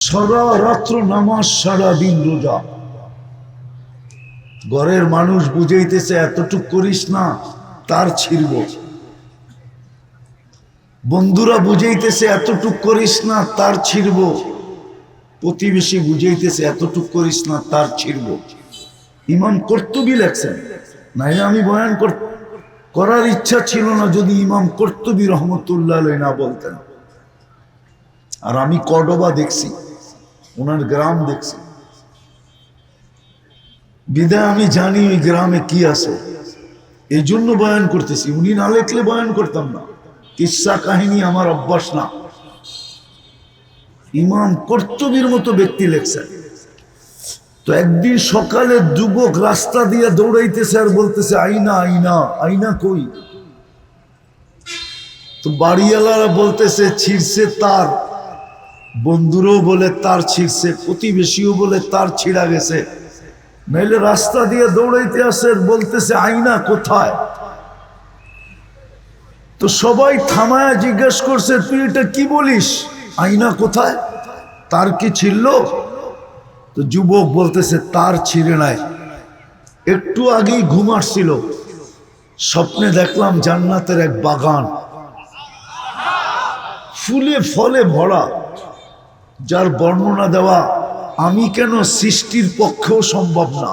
সারা রাত্র নামাজ, সারা দিন রোজা। ঘরের মানুষ বুঝাইতেছে এতটুক করিস না, তার ছিড়ব। বন্ধুরা বুঝাইতেছে এতটুক করিস না, তার ছিড়ব। প্রতিবেশী বুঝাইতেছে এতটুক করিস না, তার ছিড়ব। ইমাম কর্তুবী লেখছেন, নাইলে আমি বয়ান করার ইচ্ছা ছিল না যদি ইমাম কর্তুবী রহমতুল্লাহ আলাইহি না বলতেন। আর আমি কর্ডোবা দেখছি, ওনার গ্রাম দেখছি, বিদায় আমি জানি ওই গ্রামে কি আছে, এই জন্য বয়ান করতেছি। উনি না লেখলে বয়ান করতাম না, কিসসা কাহিনী আমার অভ্যাস না। ইমাম কর্তুবীর মতো ব্যক্তি লেখছেন। তো একদিন সকালে যুবক রাস্তা দিয়ে দৌড়াইতেছে আর বলতেছে আইনা আইনা আইনা কই। তো বাড়িওয়ালারা বলতেছে ছিঁড়ছে তার, বন্ধুরও বলে তার ছিঁড়ছে, প্রতিবেশীও বলে তার ছিঁড়া গেছে। নাইলে রাস্তা দিয়ে দৌড়াইতে আসে, বলতেছে আইনা কোথায়। তো সবাই থামায় জিজ্ঞেস করছে তুই এটা কি বলিস, আইনা কোথায়, তার কি ছিড়ল? তো যুবক বলতেছে তার ছিঁড়ে নাই, একটু আগেই ঘুম আসছিল, স্বপ্নে দেখলাম জান্নাতের এক বাগান, ফুলে ফলে ভরা, যার বর্ণনা দেওয়া আমি কেন সৃষ্টির পক্ষেও সম্ভব না।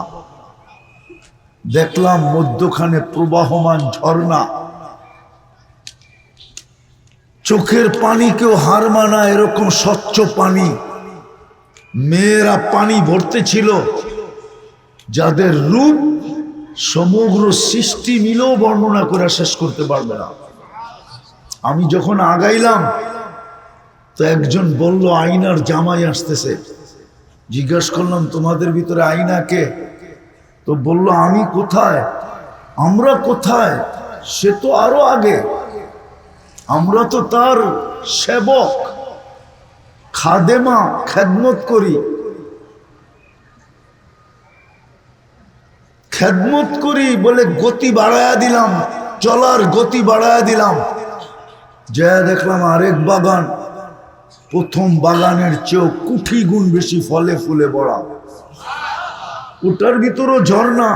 দেখলাম মধ্যখানে প্রবাহমান ঝর্ণা, চোখের পানিকেও হার মানা এরকম স্বচ্ছ পানি। মেয়েরা পানি ভরতে ছিল, যাদের রূপ সমগ্র সৃষ্টি মিলেও বর্ণনা করে শেষ করতে পারবে না। আমি যখন আগাইলাম তো একজন বলল আয়নার জামাই আসতেছে। জিজ্ঞাসা করলাম তোমাদের ভিতরে আয়না কে? তো বলল আমি কোথায়, আমরা কোথায়, সে তো আরো আগে, আমরা তো তার সেবক, খাদেমা, খেদমত করি, খেদমত করি বলে গতি বাড়ায়া দিলাম, চলার গতি বাড়ায়া দিলাম। যা দেখলাম আরেক বাগান, প্রথম বাগানের চেয়েও কোটি গুণ বেশি ফলে ফুলে ভরা, ওটার ভিতরও ঝর্ণা।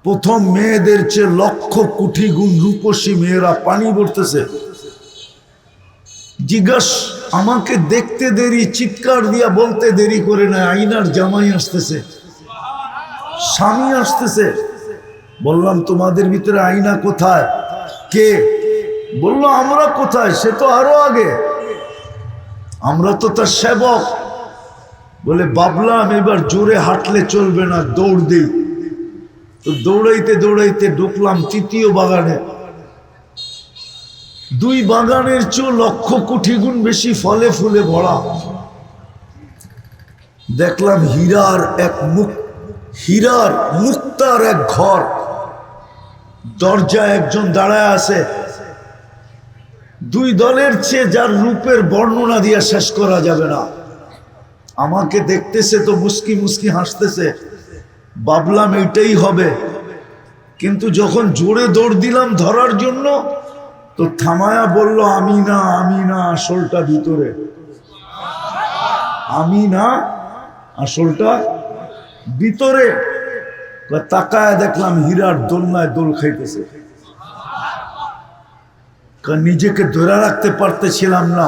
প্রথম মেয়েদের চেয়ে লক্ষ কোটি গুণ রূপসী মেয়েরা পানি ভরতেছে। জিজ্ঞাস আমাকে দেখতে দেরি, চিৎকার দিয়া বলতে দেরি করে না, আইনার জামাই আসতেছে, স্বামী আসতেছে। বললাম তোমাদের ভিতরে আয়না কোথায়, কে? বলল আমরা কোথায়, সে তো আরো আগে, আমরা তো তার সেবক। বলে ভাবলাম এবার জোরে হাঁটলে চলবে না, দৌড় দিই। তো দৌড়াইতে দৌড়াইতে ঢুকলাম তৃতীয় বাগানে। দুই বাগানের চেয়ে লক্ষ কোটি গুণ বেশি ফলে ফুলে ভরা। দেখলাম হীরার মুক্তার এক ঘর, দরজায় একজন দাঁড়ায় আছে। দুই দলের চেয়ে যার রূপের বর্ণনা দিয়ে শেষ করা যাবে না। আমাকে দেখতেছে তো মুস্কি মুস্কি হাসতেছে, ভাবলাম এটাই হবে। কিন্তু যখন জোরে দৌড় দিলাম ধরার জন্য, তো থামায়া বলল আমি না, আমি না, আসলটা ভিতরে, আমি না, আসলটা ভিতরে। তাকায় দেখলাম হীরার দোলনায় দোল খাইতেছে। নিজেকে ধরে রাখতে পারতেছিলাম না,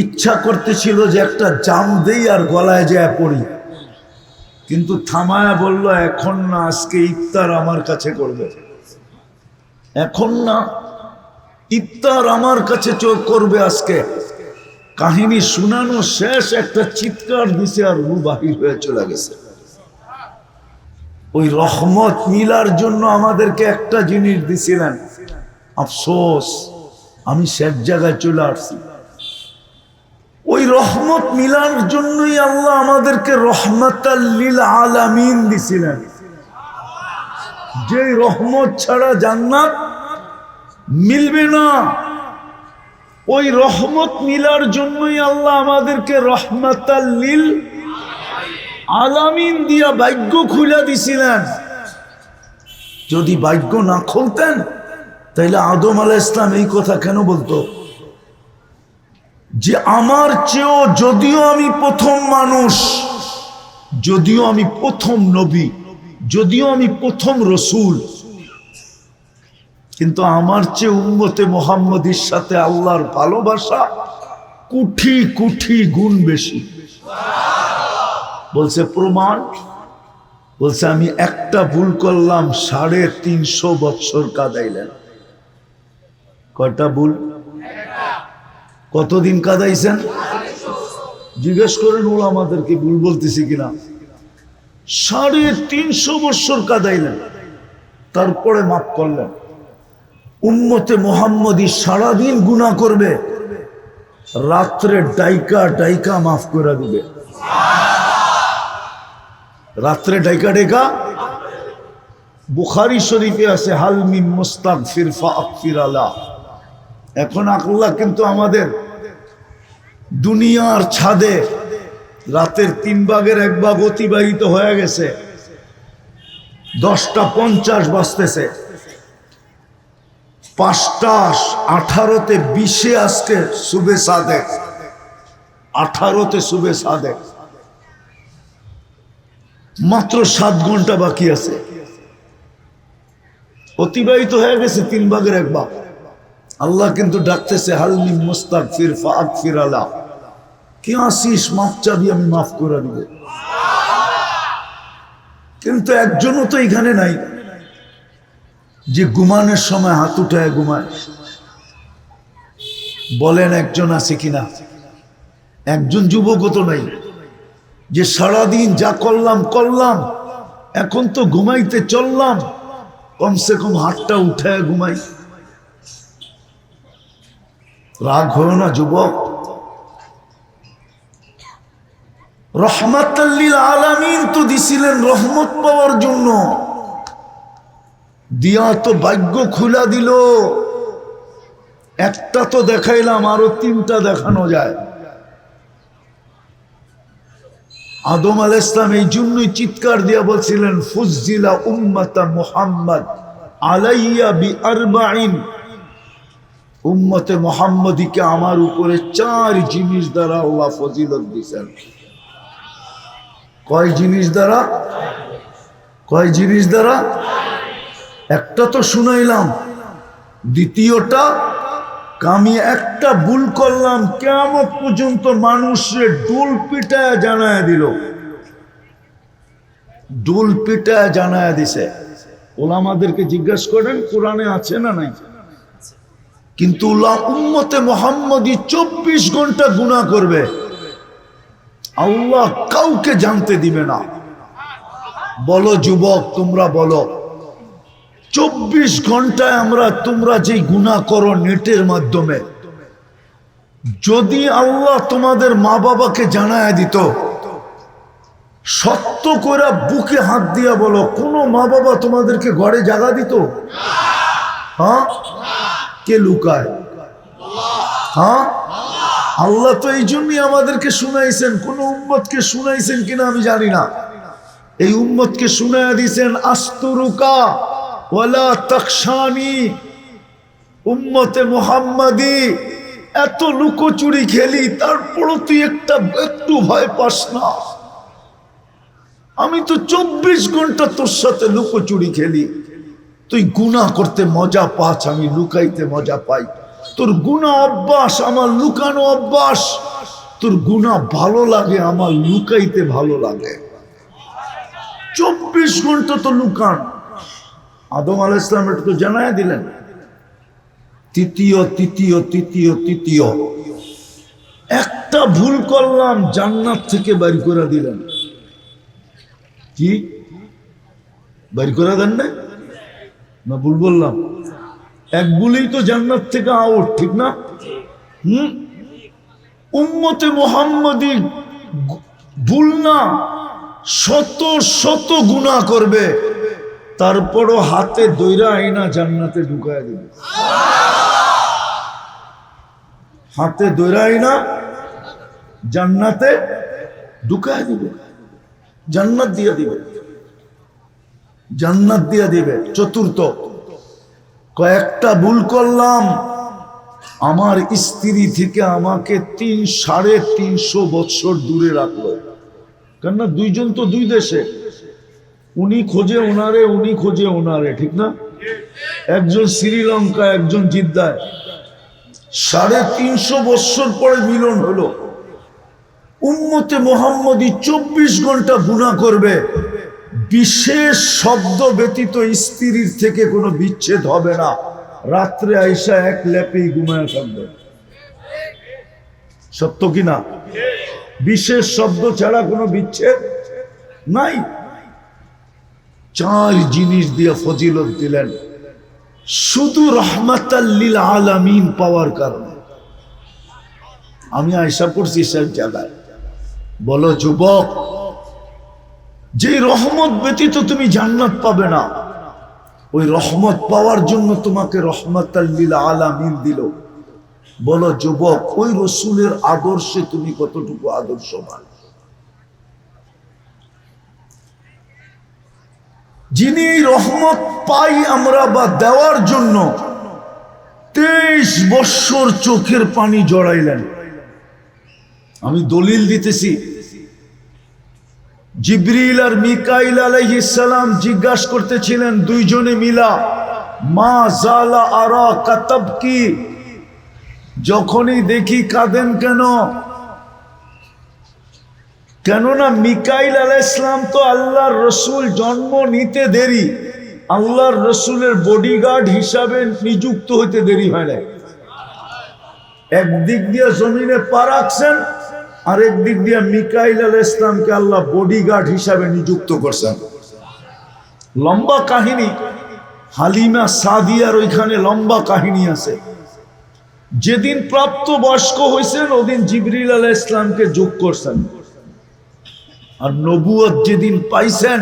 ইচ্ছা করতেছিল যে একটা জাম দেই আর গলায় যায় পড়ি। কিন্তু থামায়া বলল এখন না, আজকে ইফতার আমার কাছে করবে, এখন না, ইফতার আমার কাছে করবে আজকে। কাহিনী শুনানো শেষ, একটা চিৎকার দিছে আর রু বাহির হয়ে চলে গেছে। ওই রহমত মিলার জন্য আমাদেরকে একটা জিনিস দিছিলেন, আফসোস আমি শেষ জায়গায় চলে আসছি। ওই রহমত মিলার জন্যই আল্লাহ আমাদেরকে রহমাতাল লিল আলামিন দিছিলেন। যে রহমত ছাড়া জান্নাত মিলবে না, ওই রহমত মিলার জন্যই আল্লাহ আমাদেরকে রহমাতাল লিল আলামিন দিয়া ভাগ্য খুলে দিছিলেন। যদি ভাগ্য না খুলতেন তাইলে আদম আলাইহিস সালাম এই কথা কেন বলতো? যে আমার চেয়েও, যদিও আমি প্রথম মানুষ, যদিও আমি প্রথম নবী, যদিও আমি প্রথম রসুল, কিন্তু আমার চেয়ে উম্মতে মুহাম্মদীর সাথে আল্লাহর ভালোবাসা কোটি কোটি গুণ বেশি। বলছে প্রমাণ, বলছে আমি একটা ভুল করলাম 350 বৎসর কাঁদাইলেন। কয়টা ভুল? কতদিন কাঁদাইছেন? জিজ্ঞেস করেন ওরা আমাদেরকে ভুল বলতেছি কিনা। 350 বৎসর কাঁদাইলেন, তারপরে মাফ করলেন। উম্মতে মুহাম্মদী সারাদিন গুনাহ করবে, রাত্রে ডাইকা ডাইকা মাফ করে দিবে। রাত্রে ডাইকা ডাইকা। বুখারী শরীফে আছে হাল মিন মুস্তাগফির ফাগফির আলা। এখন আল্লাহ কিন্তু আমাদের দুনিয়ার ছাদে রাতের 3 ভাগের 1 ভাগ অতিবাহিত হয়ে গেছে, 10:50 বাজতেছে, 5:18 20 আজকে সুবে সাদেক, 18 সুবে সাদেক, মাত্র 7 ঘন্টা বাকি আছে, অতিবাহিত হয়ে গেছে 3 ভাগের 1 ভাগ। আল্লাহ কিন্তু ডাকতেছে হাল মিন মুস্তাগফির ফাগফির আলা, কি আসিস মাফ চাবি, আমি মাফ করে দিব। কিন্তু একজনও তো এখানে নাই যে ঘুমানোর সময় হাত উঠায় ঘুমায়। বলেন একজন আছে কিনা? একজন যুবকও তো নাই যে সারাদিন যা করলাম করলাম, এখন তো ঘুমাইতে চললাম, কমসে কম হাতটা উঠায় ঘুমাই। রাগ হলো না যুবক? রহমাতাল লিল আলামিন তো দিছিলেন রহমত পাওয়ার জন্য, দিয়া তো ভাগ্য খুলা দিল। একটা তো দেখাইলাম, আরো 3টা দেখানো যায়। আদম আলাইহিস সালাম এই জন্যই চিৎকার দিয়া বলছিলেন ফুজ্জিলা উম্মাতা মুহাম্মদ আলাইয়া বিআরবাইন, উম্মতে মুহাম্মদীকে আমার উপরে 4 জিনিস দ্বারা আল্লাহ ফজিলত দিয়েছেন। কয় জিনিস দ্বারা? কয় জিনিস দ্বারা? একটা তো শুনাইলাম, দ্বিতীয়টা আমি একটা ভুল করলাম, কিয়ামত পর্যন্ত মানুষের ডুল পিটায় জানায় দিল, ডুল পিটায় জানায় দিছে। ওলামাদেরকে জিজ্ঞাসা করেন কোরআনে আছে না নাই? কিন্তু উম্মতে মুহাম্মদী 24 ঘন্টা গুনাহ করবে, আল্লাহ কাউকে জানতে দিবে না। বলো যুবক, তোমরা বলো, 24 ঘন্টায় তোমরা যে গুনাহ করো নেটের মাধ্যমে, যদি আল্লাহ তোমাদের মা বাবাকে জানায় দিত, সত্য করে বুকে হাত দিয়া বলো, কোন মা বাবা তোমাদেরকে ঘরে জাগা দিত? হ্যাঁ? কে লুকায়? হ্যাঁ, আল্লাহ তো এই জন্যই আমাদেরকে শুনাইছেন। কোন উম্মতকে শুনাইছেন কিনা আমি জানি না, এই উম্মতকে শুনাইয়া দিয়েছেন আস্তুরুকা ওয়ালা তাকশানি। উম্মতে মুহাম্মাদি এত লুকোচুরি খেলি, তারপরও তুই একটু ভয় পাস না? আমি তো 24 ঘন্টা তোর সাথে লুকোচুরি খেলি, তুই গুনাহ করতে মজা পাস, আমি লুকাইতে মজা পাই। তোর গুনাহ অভ্যাস, আমার লুকানো অভ্যাস। তোর গুনাহ ভালো লাগে, আমার লুকাইতে ভালো লাগে। 24 ঘন্টা তো লুকান। আদম আলাইহিস সালাম এটা তো জানায় দিলেন। তৃতীয় একটা ভুল করলাম, জান্নাত থেকে বের করে দিলেন। কি বের করে দেন না ভুল বললাম? এক ভুলেই তো জান্নাত থেকে আউট, ঠিক না? উম্মতে মুহাম্মদী ভুল না, শত শত গুনাহ করবে, তারপরও হাতে দইরা আইনা জান্নাতে ঢুকায় দিবে। হাতে দইরা আইনা জান্নাতে ঢুকায় দিবে, জান্নাত দিয়ে দিবে, জান্নাত দিয়ে দিবে। চতুর্থ, কয়েকটা ভুল করলাম, আমার স্ত্রী থেকে আমাকে 3-350 বছর দূরে রাখলো। কেননা দুইজন তো দুই দেশে, উনি খোঁজে ওনারে, উনি খোঁজে ওনারে, ঠিক না? একজন শ্রীলঙ্কা, একজন জিদ্দায়। 350 বছর পরে মিলন হলো। উম্মতে মুহাম্মদী 24 ঘন্টা গুনাহ করবে, বিশেষ শব্দ ব্যতীত স্ত্রীর থেকে কোনো বিচ্ছেদ হবে না। রাত্রে আইসা এক লেপেই ঘুমায় থাকবে। সত্য কিনা? বিশেষ শব্দ ছাড়া কোনো বিচ্ছেদ নাই। 4 জিনিস দিয়ে ফজিলত দিলেন শুধু রহমাতাল লিল আলামিন পাওয়ার কারণে। আমি আয়সা পড়ছি সব জায়গায়। বলো যুবক, যে রহমত ব্যতীত তুমি জান্নাত পাবে না, ওই রহমত পাওয়ার জন্য তোমাকে রহমাতাল লিল আলামিন দিল। বলো যুবক, ওই রসুলের আদর্শে তুমি কতটুকু আদর্শবান? যিনি এই রহমত পাই আমরা বা দেওয়ার জন্য 23 বৎসর চোখের পানি জড়াইলেন। আমি দলিল দিতেছি। জিবরিল আর মিকাইল আলাইহিস সালাম জিজ্ঞাসা করতেছিলেন দুইজনে মিলা, মা জালা আরা কাতাবকি, যখনই দেখি কাঁদেন কেন? কেননা মিকাইল আলাইহিস সালাম তো আল্লাহর রসুল জন্ম নিতে দেরি, আল্লাহর রসুলের বডিগার্ড হিসাবে নিযুক্ত হইতে দেরি হয় না। একদিক দিয়ে জমিনে পা রাখছেন, আরেক দিক দিয়ে মিকাইল আলাইহিস সালামকে আল্লাহ বডিগার্ড হিসাবে নিযুক্ত করছেন। লম্বা কাহিনী, হালিমা সাদিয়ার ওইখানে লম্বা কাহিনী আছে। যেদিন প্রাপ্ত বয়স্ক হয়েছেন ওদিন জিবরিল আলাইহিস সালামকে যোগ করছেন, আর নবুয়ত যেদিন পাইছেন,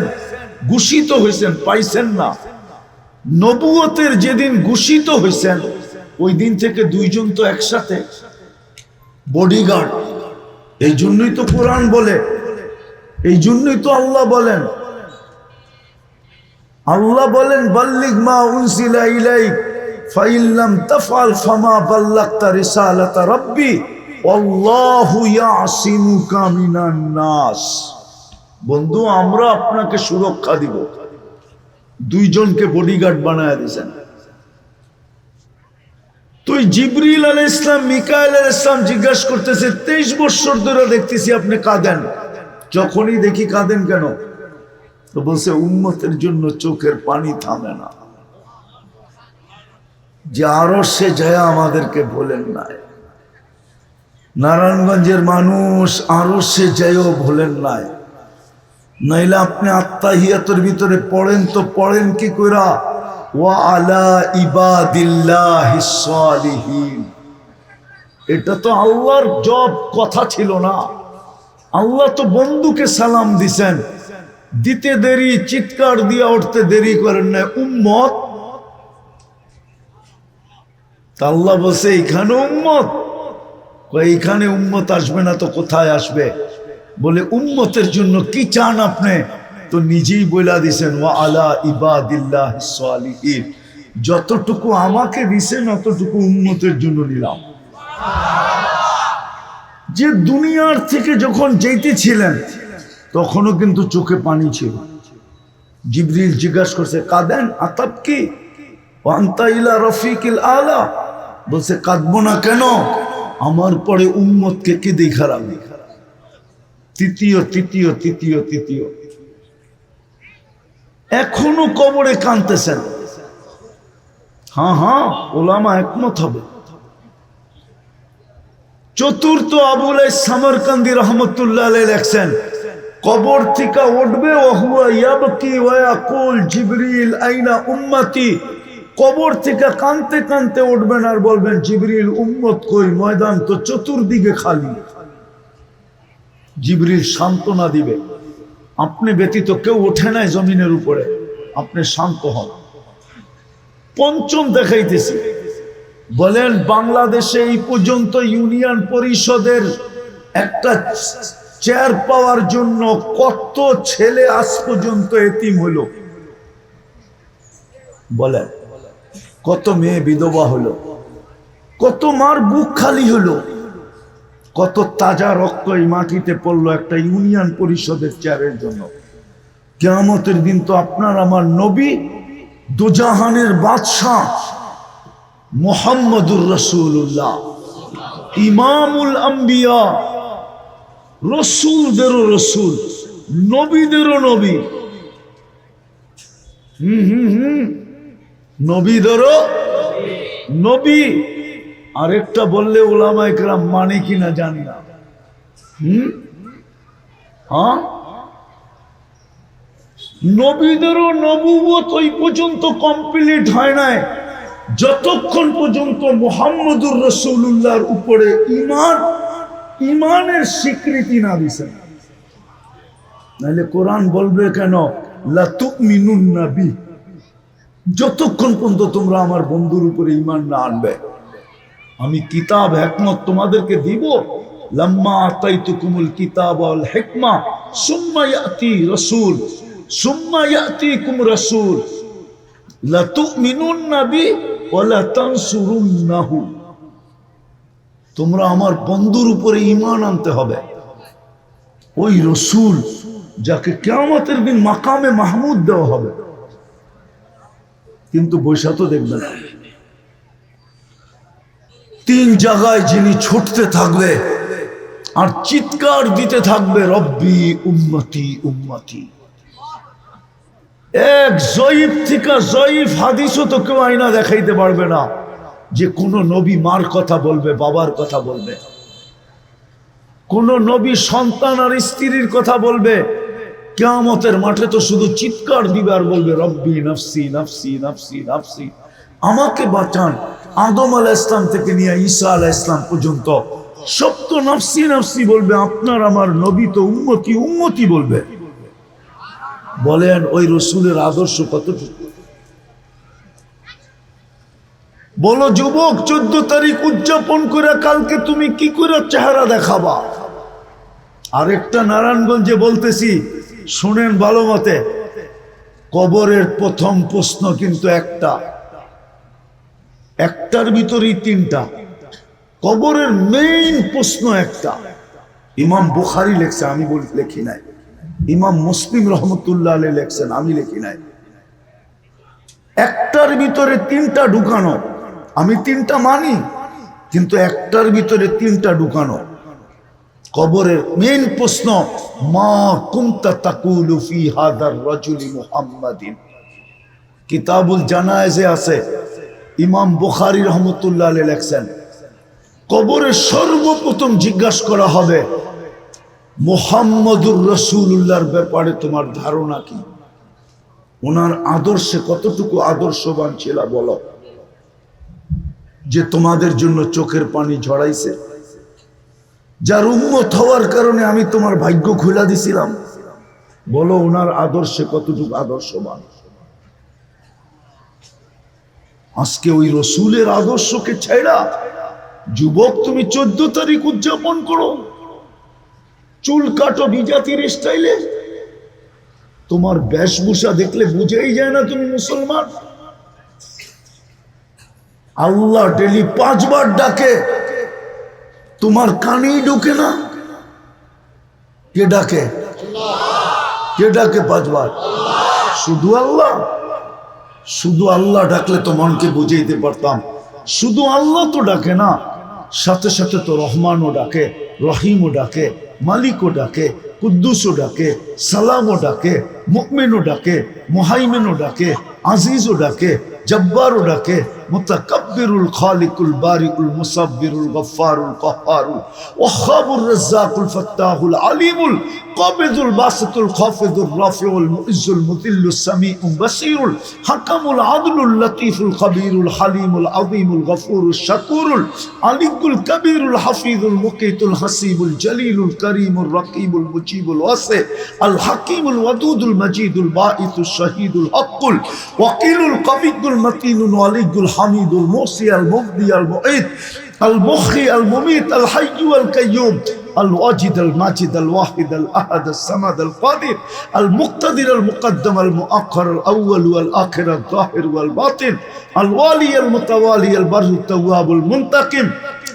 ঘোষিত হয়েছেন, পাইছেন না, নবুয়তের যেদিন ঘোষিত হয়েছেন ওই দিন থেকে দুইজন তো একসাথে বডিগার্ড। এই জন্যই তো কোরআন বলে, এই জন্যই তো আল্লাহ বলেন, আল্লাহ বলেন বাল্লিগ মা উনজিলা ইলাইক ফাইন লাম তাফআল ফামা বাল্লাগতা রিসালাতা রাব্বি আল্লাহু ইয়াসিমুকা মিনান নাস। বন্ধু, আমরা আপনাকে সুরক্ষা দিব। দুইজনকে বডিগার্ড বানায় দিয়েছেন। তুই জিবরিল আলাইহিস সালাম মিকাইল আলাইহিস সালাম জিজ্ঞাসা করতেছে 23 বছর ধরে দেখতেছি আপনি কাঁদেন, যখনই দেখি কাঁদেন কেন? তো বলছে উম্মতের জন্য চোখের পানি থামে না। যে আরশে যায় আমাদেরকে বলেন নাই, নারায়ণগঞ্জের মানুষ আরশে যায়ও ভোলেন নাই। নাইলে আপনি আত্তাহিয়াতের ভিতরে পড়েন তো পড়েন কি কইরা, ওয়া আলা ইবাদিল্লাহিস সালিহিন। এটা তো আল্লাহর জব কথা ছিল না। আল্লাহ তো বন্ধুকে সালাম দিছেন, দিতে দেরি, চিৎকার দিয়া উঠতে দেরি করেন না, উম্মত। তা আল্লাহ বলছে এইখানে উম্মত, এইখানে উম্মত আসবে না তো কোথায় আসবে? বলে উম্মতের জন্য কি চান আপনি? তো নিজেই বইলা দিছেন ওয়া আলা ইবাদিল্লাহিস সালিহিন। যতটুকু আমাকে দিছেন অতটুকু উম্মতের জন্য নিলাম। যে দুনিয়ার থেকে যখন যেতেছিলেন তখনও কিন্তু চোখে পানি ছিল। জিবরিল জিজ্ঞাসা করছে কাঁদেন? আতাব কি ওয়ান্তা ইলা রফিকিল আলা। বলছে কাঁদবো না কেন, আমার পরে উম্মতকে কি দেখালাম। তৃতীয় তৃতীয় তৃতীয় তৃতীয়, এখনো কবরে কাঁদতেছেন। হ্যাঁ হ্যাঁ, ওলামা একমত হবে। চতুর্থ আবুল সামরকান্দি রহমতুল্লাহ আলাইহি লেখছেন, কবর থেকে উঠবে ওয়া হুয়া ইয়াবকি ওয়া ইয়াকুল জিবরিল আইনা উম্মতি। কবর থেকে কাঁদতে কাঁদতে উঠবেন আর বলবেন জিবরিল উম্মত কই, ময়দান তো চতুর্দিকে খালি। জিবরিল সান্ত্বনা দিবে, আপনি ব্যতীত কেউ ওঠে নাই জমিনের উপরে, আপনি শান্ত হন। পঞ্চম দেখাইতেছি, বলেন বাংলাদেশে এই পর্যন্ত ইউনিয়ন পরিষদের একটা চেয়ার পাওয়ার জন্য কত ছেলে আজ পর্যন্ত এতিম হলো? বলেন কত মেয়ে বিধবা হলো? কত মার বুক খালি হলো, কত তাজা রক্ত এই মাটিতে পড়লো একটা ইউনিয়ন পরিষদের চেয়ারের জন্য। কিয়ামতের দিন তো আপনার আমার নবী দুজাহানের বাদশাহ মুহাম্মদুর রাসূলুল্লাহ, ইমামুল আম্বিয়া, রসুলদেরও রসুল, নবীদেরও নবী, নবীদেরও নবী। আরেকটা বললে উলামায়ে কেরাম মানে কিনা জানি না। হ্যাঁ, নবীদেরও নবুয়ত ওই পর্যন্ত কমপ্লিট হয় নাই যতক্ষণ পর্যন্ত মুহাম্মদুর রাসূলুল্লাহর উপরে ইমানের স্বীকৃতি না দিছে। নাহলে কোরআন বলবে কেন লা তুমিনুন্না বি, যতক্ষণ পর্যন্ত তোমরা আমার বন্ধুর উপরে ঈমান না আনবে আমি কিতাব হিকমত তোমাদেরকে দিব। লাম্মা আতাইতুকুমুল কিতাব ওয়াল হিকমা সুম্মা ইয়াতি রাসূল সুম্মা ইয়াতিকুম রাসূল লা তুমিনুন্না বি ওয়া লা তানসুরুন্নাহু, তোমরা আমার বন্ধুর উপরে ঈমান আনতে হবে। ওই রাসূল যাকে কিয়ামতের দিন মাকামে মাহমুদ দেওয়া হবে, কিন্তু বৈশা তো দেখবে না। তিন জায়গায় যিনি ছুটতে থাকবে আর চিৎকার দিতে থাকবে রব্বি উম্মতি উম্মতি। এক জয়ীফ থেকে জয়ীফ হাদিসও তো কেউ আয়না দেখাইতে পারবে না যে কোন নবী মার কথা বলবে, বাবার কথা বলবে, কোন নবী সন্তান আর স্ত্রীর কথা বলবে। কিয়ামতের মাঠে তো শুধু চিৎকার দিবে আর বলবে রব্বি নফসি নফসি নফসি নফসি, আমাকে বাঁচান। আদম আলাইহিস সালাম থেকে নিয়ে ঈসা আলাইহিস সালাম পর্যন্ত সব তো নফসি নফসি বলবে, আপনার আমার নবী তো উম্মতি উম্মতি বলবে। বলেন ওই রসুলের আদর্শ কতটুকু? বলো যুবক, 14 তারিখ উদযাপন করে কালকে তুমি কি করে চেহারা দেখাবা? আরেকটা নারায়ণগঞ্জে বলতেছি, শুনেন ভালো মতে। কবরের প্রথম প্রশ্ন কিন্তু একটার ভিতরেই তিনটা। কবরের মেইন প্রশ্ন একটা। ইমাম বুখারী লেখছে, আমি লেখি নাই। ইমাম মুসলিম রহমতুল্লাহ আলাইহি লেখছেন, আমি লিখি নাই। একটার ভিতরে তিনটা ঢুকানো, আমি তিনটা মানি, কিন্তু একটার ভিতরে তিনটা ঢুকানো। কবরের মেইন প্রশ্ন, মা কুনতা তাকুলু ফি হাদার রাজুলি মুহাম্মাদিন। কিতাবুল জানায়েজে আছে, ইমাম বুখারী রহমতুল্লাহ আলাইহি লেখছেন, কবরে সর্বপ্রথম জিজ্ঞাসা করা হবে মুহাম্মদুর রাসূলুল্লাহর ব্যাপারে তোমার ধারণা কি? ওনার আদর্শে কতটুকু আদর্শবান ছিল বলো, যে তোমাদের জন্য চোখের পানি ঝরাইছে, যার উম্মত হওয়ার কারণে আমি তোমার ভাগ্য খুলে দিছিলাম। বলো ওনার আদর্শে কতটুকু আদর্শবান। আজকে ওই রসুলের আদর্শকে ছেড়া যুবক তুমি 14 তারিখ উদযাপন করো, চুল কাটো বিজাতির স্টাইলে, তোমার বেশভূষা দেখলে বুঝেই যায় না তুমি মুসলমান। আল্লাহ ডেলি 5 বার ডাকে, তোমার কানেই ঢোকে না। কে ডাকে? কে ডাকে 5 বার? শুধু আল্লাহ। শুধু আল্লাহ ডাকলে তো মনকে বুঝাইতে পারতাম। শুধু আল্লাহ তো ডাকে না, সাথে সাথে তো রহমানও ডাকে, রহিমও ডাকে, মালিকও ডাকে, কুদ্দুসও ডাকে, সালামও ডাকে, মুমিনও ডাকে, মুহাইমিনও ডাকে, আজিজও ডাকে, জব্বারও ডাকে, মুতাকাব্বিরুল খালিকুল বারিউল মুসাব্বিরুল গফফারুল কাহ্হারুল ওয়াহ্হাবুর রাজ্জাকুল ফাত্তাহুল আলিমুল কাবিদুল বাসিতুল খাফিদুর রাফিউল মুইজ্জুল মুতিল্লুস সামিউল বাসীরুল হাকামুল আদলুল লতীফুল খবীরুল হালিমুল আযীমুল গফুরুশ শাকুরুল আলিকুল কবীরুল হাফিজুল মুকিতুল হাসিবুল জলিলুল করিমুর রকিবুল মুজিবুল ওয়াসি আল হাকিমুল ওয়াদুদুল মজিদুল বাঈসুশ শহীদুল হকুল ওয়াকিলুল কবিয়ুল মতিনুল ওয়ালিয়ুল হামিদুল মুসি আল মুগদি আল মুঈদ المحيي المميت الحي والقيوم الواجد الماجد الواحد الأحد الصمد القادر المقتدر المقدم المؤخر الأول والآخر الظاهر والباطن الوالي المتوالي البر التواب المنتقم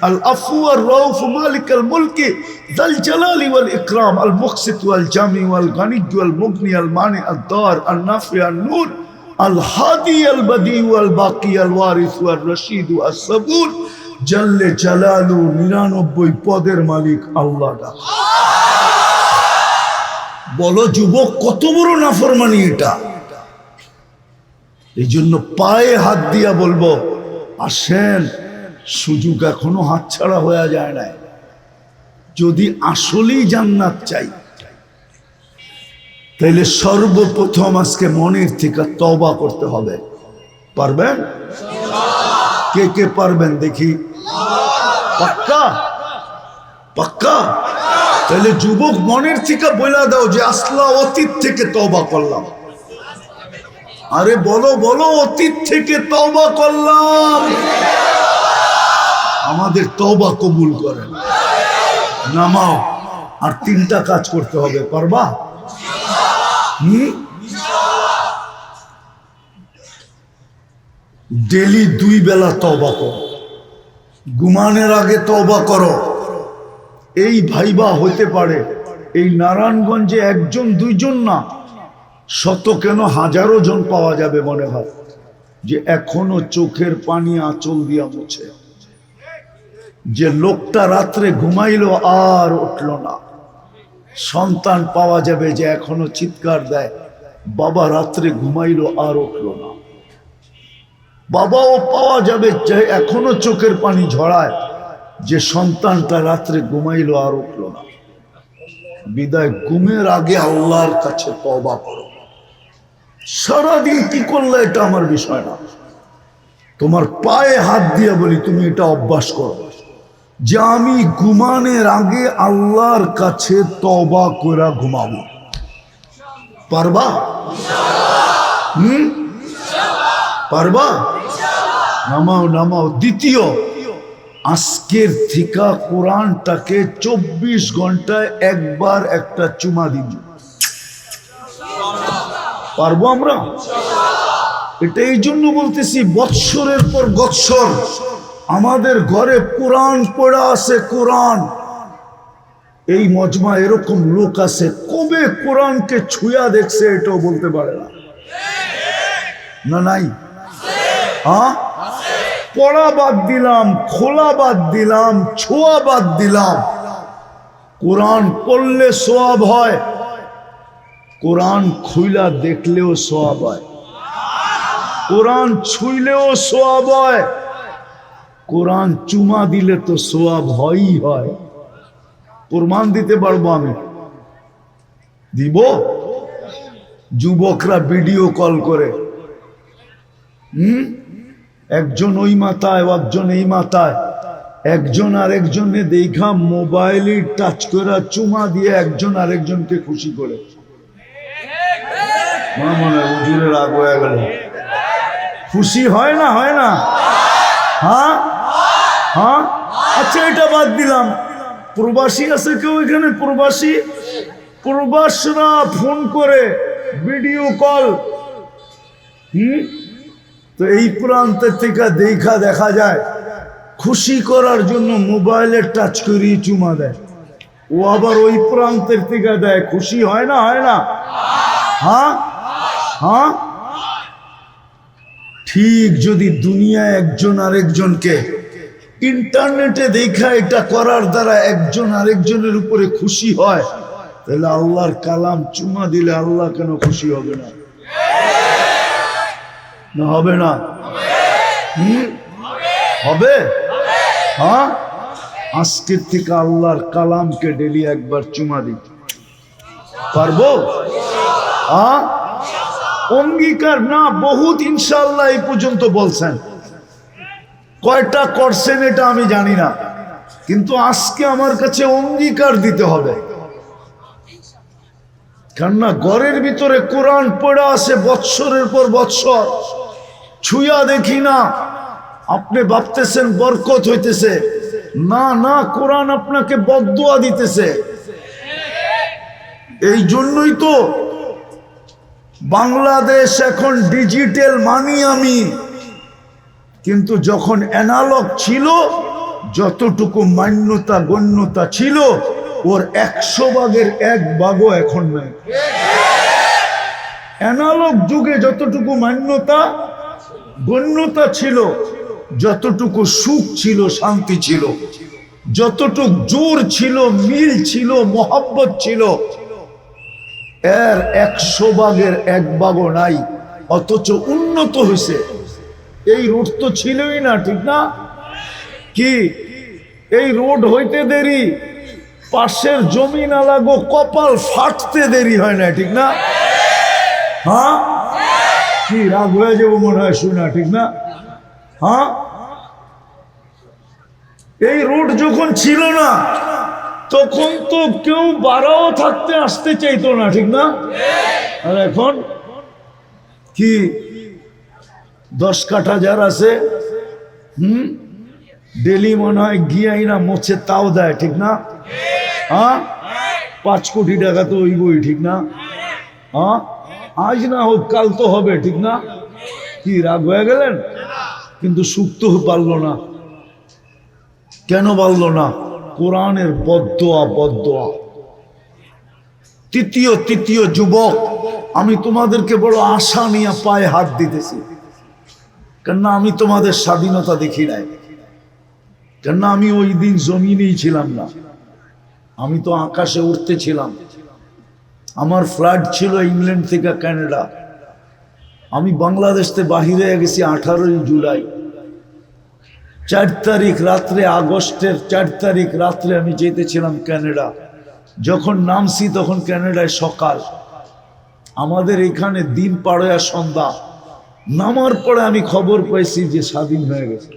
العفو الرؤوف مالك الملك ذا الجلال والإكرام المقسط والجامع والغني والمغني المانع الضار النافع النور الهادي البديع والباقي الوارث والرشيد الصبور জাল্লে জালালু 99 পদের মালিক আল্লাহ। বলো যুবক, কত বড় নাফরমানি এটা। এই জন্য পায়ে হাত দিয়া বলবো, আসেন, সুযোগ এখনো হাতছাড়া হয়ে যায় না। যদি আসলেই জান্নাত চাই তাহলে সর্বপ্রথম আজকে মনের থেকে তওবা করতে হবে। পারবেন? কে কে পারবেন দেখি? পাক্কা? পাক্কা? তাহলে যুবক মনের থেকে বলে দাও যে আসলা অতীত থেকে তওবা করলাম। আরে বলো বলো, অতীত থেকে তওবা করলাম। আমাদের তওবা কবুল করেন। নামাও, আর 3টা কাজ করতে হবে। পারবা? ডেলি 2 বেলা তওবা করো, ঘুমানোর আগে তওবা করো। এই ভাইবা হইতে পারে এই নারায়ণগঞ্জে 1 2 জন না, শত কেন হাজারো জন পাওয়া যাবে মনে হয় যে এখনো চোখের পানি আঁচল দিয়া মুছে। যে লোকটা রাত্রে ঘুমাইলো আর উঠল না। সন্তান পাওয়া যাবে যে এখনো চিৎকার দেয়, বাবা রাত্রে ঘুমাইলো আর উঠল না। বাবাও পাওয়া যাবে যে এখনো চোখের পানি ঝরায় যে সন্তানটা রাত্রে ঘুমাইলো আর উঠল না। বিদায় ঘুমের আগে আল্লাহর কাছে তওবা করো। সারাদিন কি করলে এটা আমার বিষয় না, তোমার পায়ে হাত দিয়ে বলি তুমি এটা অভ্যাস করো যে আমি ঘুমানোর আগে আল্লাহর কাছে তওবা করে ঘুমাবো। পারবা? পারবা? নামাও নামাও। দ্বিতীয়, আজকের থেকে কোরআনটাকে 24 ঘন্টায় একবার একটা চুমা দিব। পারবো আমরা? এটা এই জন্য বলতেছি, বৎসরের পর বৎসর আমাদের ঘরে কোরআন পড়া আছে। কোরআন, এই মজমা এরকম লোক আছে কবে কোরআনকে ছুঁয়া দেখছে এটাও বলতে পারে না। না নাই? হ্যাঁ, পড়া বাদ দিলাম, খোলা বাদ দিলাম, ছোঁয়া বাদ দিলাম। কোরআন পড়লে সওয়াব হয়, কোরআন খুইলা দেখলেও সওয়াব হয়, কোরআন ছুঁইলেও সওয়াব হয়, কোরআন চুমা দিলে তো সওয়াব হয়ই হয়। প্রমাণ দিতে পারবো আমি, দিব। যুবকরা ভিডিও কল করে, একজন ওই মাথায়, একজন এই মাথায়, একজন আরেকজনে দেখা মোবাইলে টাচ করে চুমা দিয়ে একজন আরেকজনকে খুশি করে। মনে হয় হুজুরের রাগ হয়ে গেল। খুশি হয় না? হয় না? হ্যাঁ হ্যাঁ। আচ্ছা, এটা বাদ দিলাম। প্রবাসী আছে কেউ এখানে? প্রবাসী, প্রবাসীরা ফোন করে ভিডিও কল, তো এই প্রান্তের থেকে দেখা যায় খুশি করার জন্য মোবাইলে টাচ করিয়ে চুমা দেয়। ও আবার ওই প্রান্তের থেকে দেয়। খুশি হয় না? হয় না? হ্যাঁ হ্যাঁ। ঠিক যদি দুনিয়ায় একজন আরেকজনকে ইন্টারনেটে দেখা এটা করার দ্বারা একজন আরেকজনের উপরে খুশি হয়, তাহলে আল্লাহর কালাম চুমা দিলে আল্লাহ কেন খুশি হবে না? না হবে না? হবে। হ্যাঁ, আজকের থেকে আল্লাহর কালামকে ডেলি একবার চুমা দিই। পারবো? হ্যাঁ, অঙ্গীকার না বহুত ইনশাআল্লাহ এই পর্যন্ত বলছেন। কয়টা করছেন এটা আমি জানি না, কিন্তু আজকে আমার কাছে অঙ্গীকার দিতে হবে। কেননা ঘরের ভিতরে কোরআন পড়া আছে বৎসরের পর বৎসর, ছুঁয়া দেখি না, আপনি ভাবতেছেন বরকত হইতেছে, না না, কোরআন আপনাকে বদদুয়া দিতেছে। এই জন্যই তো বাংলাদেশ এখন ডিজিটাল মানি আমি, কিন্তু যখন অ্যানালগ ছিল, যতটুকু মান্যতা গণ্যতা ছিল ওর 100 ভাগের 1 ভাগও এখন নাই। অ্যানালগ যুগে যতটুকু মান্যতা গণ্যতা ছিল, যতটুকু সুখ ছিল, শান্তি ছিল, যতটুকু জোর ছিল, মিল ছিল, মোহাব্বত ছিল, এর 100 ভাগের 1 ভাগও নাই। অথচ উন্নত হয়েছে। এই রোড তো ছিলই না, ঠিক না? কি এই রোড হইতে দেরি, পাশের জমি না লাগো কপাল ফাটতে দেরি হয় না, ঠিক না? হ্যাঁ, কি রাগ হয়ে যাবো মনে হয় শুনা, ঠিক না? হ্যাঁ, এই রোড যখন ছিল না তখন তো কেউ বাড়াও থাকতে আসতে চাইতো না, ঠিক না? আর এখন কি 10 কাঠা যার আছে, ডেলি মনে হয় গিয়াই না মোছে তাও দেয়, ঠিক না? হ্যাঁ, 5 কোটি টাকা তো ওই বই, ঠিক না? হ্যাঁ, আজ না হোক কাল তো হবে, ঠিক না? কি রাগ হয়ে গেলেন? কিন্তু সুখ তো পারলো না। কেন পারলো না? কোরআনের বদদোয়া, বদদোয়া। তৃতীয় যুবক, আমি তোমাদেরকে বড় আশা নিয়ে পায়ে হাত দিতেছি, কেননা আমি তোমাদের স্বাধীনতা দেখি নাই। কেননা আমি ওই দিন জমিনেই ছিলাম না, আমি তো আকাশে উঠতেছিলাম। আমার ফ্লাইট ছিল ইংল্যান্ড থেকে কানাডা। আমি বাংলাদেশ থেকে বাহিরে গেছি 18 জুলাই। 4 তারিখ রাত্রে, আগস্টের 4 তারিখ রাত্রে আমি যেতেছিলাম কানাডা। যখন নামছি তখন কানাডায় সকাল, আমাদের এখানে দিন পাড়ে সন্ধ্যা। নামার পরে আমি খবর পাইছি যে স্বাধীন হয়ে গেছে।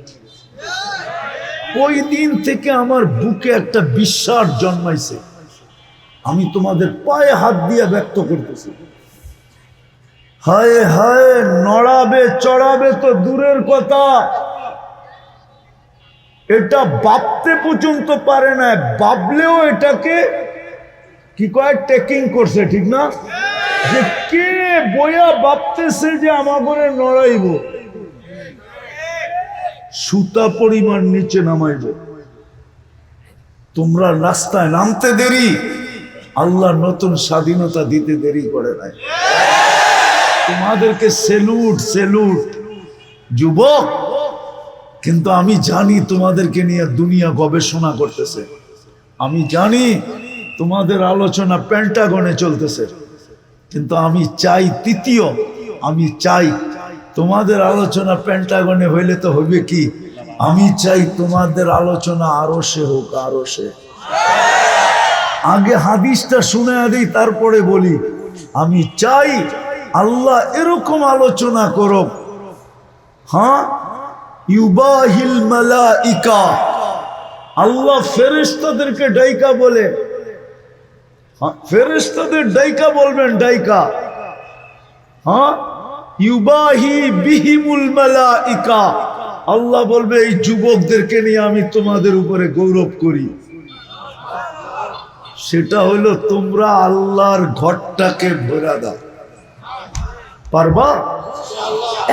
ওই দিন থেকে আমার বুকে একটা বিশ্বাস জন্মাইছে। আমি তোমাদের পায়ে হাত দিয়ে ব্যক্ত করতেছি। হায় হায়, নড়াবে চড়াবে তো দূরের কথা, এটা ভাবতে পর্যন্ত পারে না। ভাবলেও এটাকে কি কয়, টেকিং করছে, ঠিক না? যে কে বইয়া ভাবতেছে যে আমাকে নড়াইব, সুতা পরিমাণ নিচে নামাইব। তোমরা রাস্তায় নামতে দেরি, আল্লাহ নতুন স্বাধীনতা দিতে দেরি করে নাই। তোমাদেরকে সেলুট, সেলুট যুবক। কিন্তু আমি জানি তোমাদেরকে নিয়ে দুনিয়া গবেষণা করতেছে। আমি জানি তোমাদের আলোচনা পেন্টাগনে চলতেছে, কিন্তু আমি চাই আমি চাই তোমাদের আলোচনা পেন্টাগনে হইলে তো হইবে কি, আমি চাই তোমাদের আলোচনা আরশে হোক, আরশে। আগে হাদিসটা শুনে দিই, তারপরে বলি। আমি চাই আল্লাহ এরকম আলোচনা করুক, হ্যাঁ, ইউবাহিল মালাইকা, আল্লাহ ফেরেশতাদেরকে ডাইকা বলে, ফেরেশতাদের ডাইকা বলবেন, ডাইকা, হ্যাঁ, ইউবাহি বিহিমুল মালাইকা, আল্লাহ বলবে এই যুবকদেরকে নিয়ে আমি তোমাদের উপরে গৌরব করি। সেটা হলো তোমরা আল্লাহর ঘরটাকে ভরা দাও। পারবা?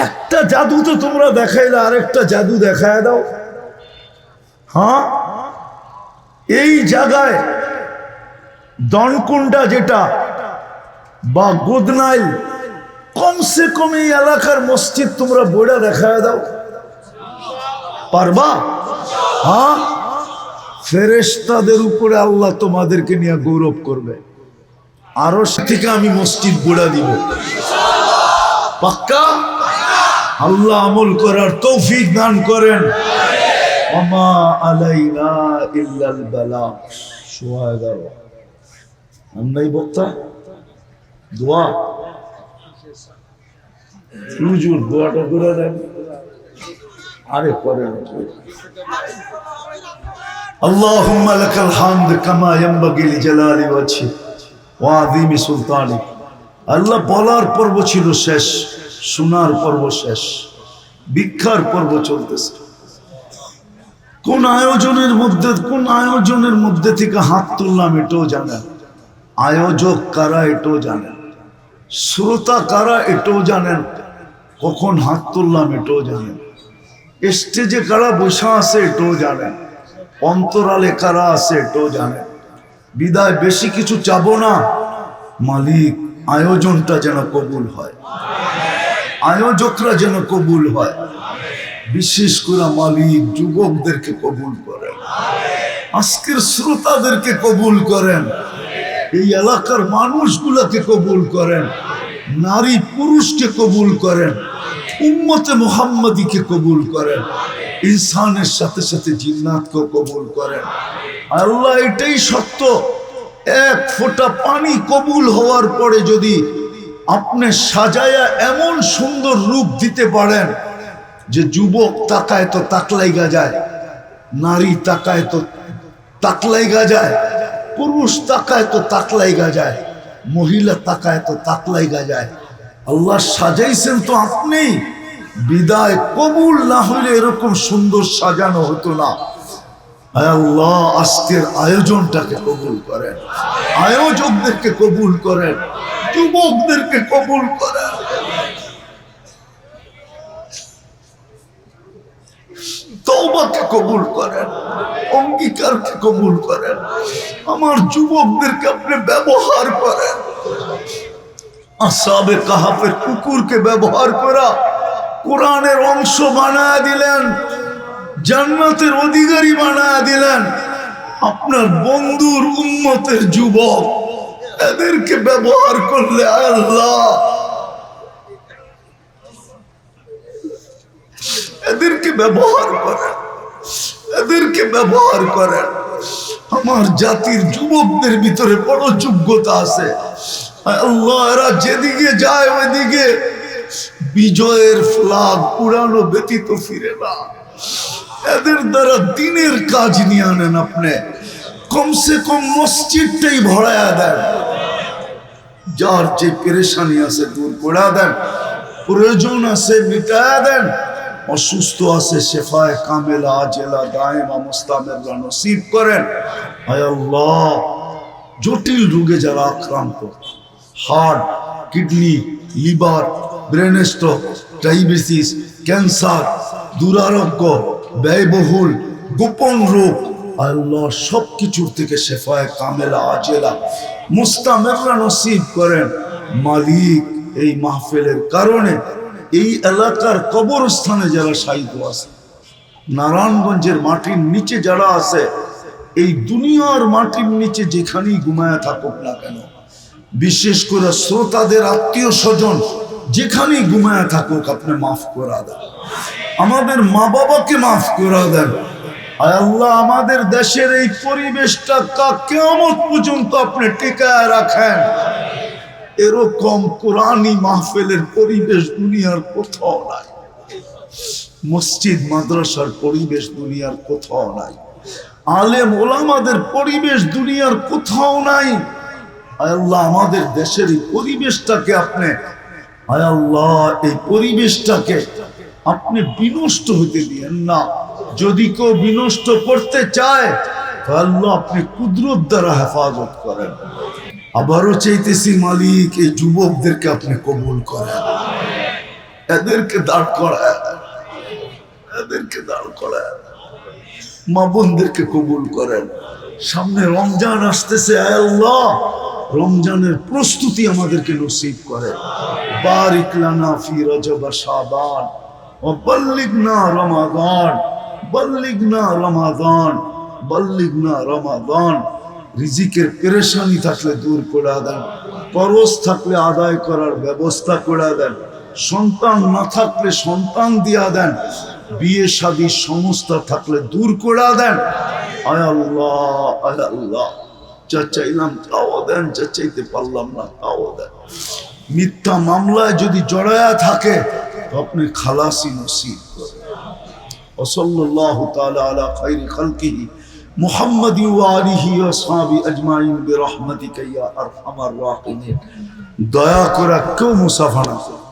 একটা জাদু তো তোমরা দেখাইলে, আরেকটা জাদু দেখায় দাও। হ্যাঁ, এই জায়গায় দনকুন্ডা যেটা বা গোদনাইল, কমসে কম এই এলাকার মসজিদ তোমরা বইটা দেখায় দাও। পারবা? হ্যাঁ, ফেরেশতাদের উপরে আল্লাহ তোমাদেরকে নিয়ে গৌরব করবে। আরো থেকে আমি মসজিদ বইটা দিব, পাক্কা? আল্লাহ আমল করার তৌফিক দান করেন। ওমা আলাইনা ইল্লাল বালাগ। 11:15 আমরাই বক্তা দোয়া, হুজুর দোয়াটা করে দেন। আরে করেন। আল্লাহুম্মা লাকাল হামদ কামা ইয়ানবাগি লিজালালি ওয়াজহি ওয়া আযীমি সুলতানিক। আল্লাহ বলার পর্ব ছিল শেষ, শোনার পর্ব শেষ, ভিক্ষার পর্ব চলতেছে। কোন আয়োজনের মধ্যে থেকে হাত তুললাম এটাও জানেন, আয়োজক কারা এটাও জানেন, শ্রোতা কারা এটাও জানেন, কখন হাত তুললাম এটাও জানেন, স্টেজে কারা বসা আছে এটাও জানেন, অন্তরালে কারা আছে এটাও জানেন। বিদায় বেশি কিছু চাবো না, মালিক আয়োজনটা যেন কবুল হয়, আয়োজকরা যেন কবুল হয়, বিশেষ করে মালিক যুবকদেরকে কবুল করেন, আজকের শ্রোতাদেরকে কবুল করেন, এই এলাকার মানুষগুলোকে কবুল করেন, নারী পুরুষকে কবুল করেন, উম্মতে মুহাম্মাদীকে কবুল করেন, ইনসানের সাথে সাথে জিন্নাতকেও কবুল করেন। আল্লাহ এটাই সত্য, এক ফোঁটা পানি কবুল হওয়ার পরে যদি আপনি সাজায়া এমন সুন্দর রূপ দিতে পারেন যে যুবক তাকায় তো তাকলাইগা যায়, নারী তাকায় তো তাকলাইগা যায়, পুরুষ তাকায় তো তাকলাইগা যায়, মহিলা তাকায় তো তাকলাইগা যায়। আল্লাহ সাজাইছেন তো আপনি, বিদায় কবুল না হইলে এরকম সুন্দর সাজানো হতো না। আল্লাহ আজকের আয়োজনটাকে কবুল করেন, আয়োজকদেরকে কবুল করেন, যুবকদেরকে কবুল করেন, তওবাকে কবুল করেন, অঙ্গীকারকে কবুল করেন। আমার যুবকদেরকে আপনি ব্যবহার করেন, আসহাবে কাহাফের কুকুরকে ব্যবহার করা কোরআনের অংশ বানায় দিলেন, জান্নাতের অধিকারী বানায় দিলেন। আপনার বন্ধুর উম্মতের যুবক, এদেরকে ব্যবহার করলে আল্লাহ, এদেরকে ব্যবহার করেন, এদেরকে ব্যবহার করেন। আমার জাতির যুবকদের ভিতরে বড় যোগ্যতা আছে আল্লাহ, এরা যেদিকে যায় ওইদিকে বিজয়ের ফ্ল্যাগ উড়ানো ব্যতীত ফিরে না। এদের দ্বারা দিনের কাজ নিয়ে আনেন, আপনি কমসে কম মসজিদটাই ভরায়া দেন, যার যে পেরেশানি আছে দূর করে দেন, প্রয়োজন আছে মিটায়া দেন, অসুস্থ আছে শেফায়ে কামেলা আজেলা দায়েমা মুস্তামিরা নসিব করেন। হায় আল্লাহ, জটিল রোগে যারা আক্রান্ত, heart, kidney, liver, brain stroke, diabetes, cancer, দুরারোগ্য, ব্যয়বহুল, গোপন রোগ, আল্লাহ সব কিছুর থেকে শেফায়ে কামেলা আজেলা মুস্তামিরা নসিব করেন। মালিক এই মাহফিলের কারণে এই এলাকার কবরস্থানে যারা শায়িত আছে, নারায়ণগঞ্জের মাটির নিচে যারা আছে, এই দুনিয়ার মাটির নিচে যেখানেই ঘুমায় থাকুক না কেন, বিশেষ করে শ্রোতাদের আত্মীয় স্বজন যেখানেই ঘুমায় থাকুক, আপনি মাফ করে দেন, আমাদের মা বাবাকে মাফ করে দেন। আয় আল্লাহ, আমাদের দেশের এই পরিবেশটা কিয়ামত পর্যন্ত আপনি টিকায় রাখেন। এরকম কোরআনী মাহফিলের পরিবেশ দুনিয়ার কোথাও নাই, মসজিদ মাদ্রাসার পরিবেশ দুনিয়ার কোথাও নাই, আলেম ওলামাদের পরিবেশ দুনিয়ার কোথাও নাই। আয় আল্লাহ, আমাদের দেশের এই পরিবেশটাকে আপনি, আয় আল্লাহ, এই পরিবেশটাকে আপনি বিনষ্ট হতে দিয়েন না। যদি কেউ বিনষ্ট করতে চায় তাহলে আপনি কুদরত দ্বারা হেফাজত করেন। আবারও চাইতেছি মালিক, এই যুবকদেরকে আপনি কবুল করেন, এদেরকে দাঁড় করায়, এদেরকে দাঁড় করায়, মা বোনদেরকে কবুল করেন। সামনে রমজান আসতেছে, আয় আল্লাহ রমজানের প্রস্তুতি আমাদেরকে নসিব করেন। বারিক লানা ফি রজব শাবান ওয়া বাল্লিগনা রমাদান, বাল্লিগনা রমাদান, বাল্লিগনা রমাদান। রিজিকের পেরেশানি থাকলে দূর করে দেন, খরচ থাকলে আদায় করার ব্যবস্থা করে দেন, সন্তান না থাকলে সন্তান দিয়া দেন, বিয়ে শাদী সংস্থা থাকলে দূর করে দেন। আয় আল্লাহ, আয় আল্লাহ, যা চাইলাম তাও দেন, যা চাইতে পারলাম না তাও দেন। মিথ্যা মামলায় যদি জড়ায়া থাকে তো আপনি খালাসি নসিব করেন। ওয়াসাল্লাল্লাহু তাআলা আলা খায়রি খালকিহি মুহাম্মাদি ওয়া আলিহি ওয়া আসহাবি আজমাইন বিরহমাতিকা ইয়া আরহামার রাহিমিন। দয়া করে কেউ মুসাফা না করুন।